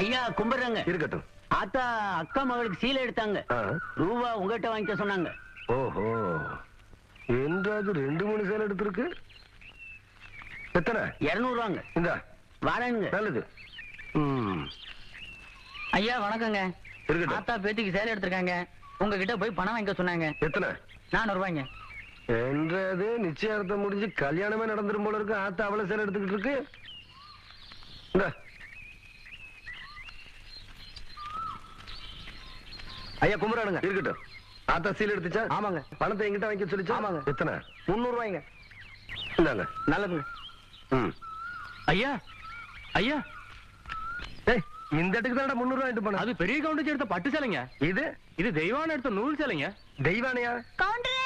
ஐயா கும்பிடுறாங்க. இருக்கட்டும். ஆத்தா அக்கா மகளுக்கு சீலை எடுத்தாங்க. ரூபா உங்ககிட்ட வாங்கிக்க சொன்னாங்க. ஓஹோ, என்றாது 2-3 சேலை எடுத்திருக்கு. எத்தனை? 200 ரூபாங்க. இந்த வாரேனுங்க. நல்லது. ஐயா வணக்கங்க. இருக்கட்டும். ஆத்தா பேத்திக்கு சேலை எடுத்திருக்காங்க, உங்ககிட்ட போய் பணம் வாங்கிக்க சொன்னாங்க. எத்தனை? 400 ரூபாய்ங்க. என்றது நிச்சயார்த்தம் முடிஞ்சு கல்யாணமே நடந்துரும் போல இருக்கு. ஆத்தா அவளை சேலை எடுத்துக்கிட்டு இருக்கு. இந்த ஐயா கும்பிடானுங்க. இருக்கட்டும். ஆத்தா சீல் எடுத்துச்சா? ஆமாங்க. பணத்தை எங்கிட்ட வாங்கிக்க சொல்லிச்சா? ஆமாங்க. எத்தனை? 300 ரூபாய்ங்க. இந்தாங்க. நல்லதுங்க. ஐயா ஐயா, ஏய், இந்த இடத்துக்கு தான் 300 ரூபாய் எடுத்து போன. அது பெரிய கவுண்டர் எடுத்த பட்டு சேலைங்க. இது இது தெய்வான எடுத்த நூல் சேலைங்க. தெய்வானையா? கவுண்டரே,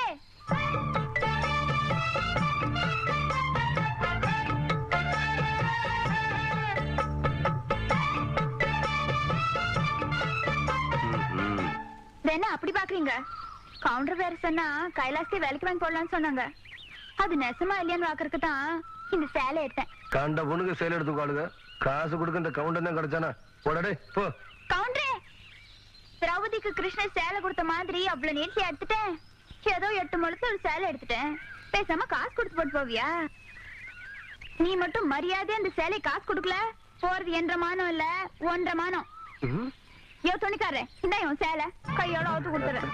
என்ன அப்படி பாக்குறீங்க? கவுண்டர் வேற சொன்னா கைலாசத்தை வேலைக்கு வாங்கி போடலாம்னு சொன்னாங்க. அது நெசமா இல்லையான்னு பாக்குறதுக்கு தான் இந்த சேலை எடுத்தேன். கண்ட பொண்ணுக்கு சேலை எடுத்துக்காளுங்க. காசு கொடுக்க இந்த கவுண்டர் தான் கிடைச்சானா? போடடே போ. கவுண்டரே, திரௌபதிக்கு கிருஷ்ணர் சேலை கொடுத்த மாதிரி அவ்வளவு நீட்டி எடுத்துட்டேன். ஏதோ 8 முழத்து ஒரு சேலை எடுத்துட்டேன். பேசாம காசு கொடுத்து போட்டு போவியா? நீ மட்டும் மரியாதை அந்த சேலை காசு கொடுக்கல, போறது 1.5 மானம் இல்ல 1.5 மானம். யோ துணிக்காரே, இந்த சேலை கையோட அவுத்து கொடுத்துறேன்.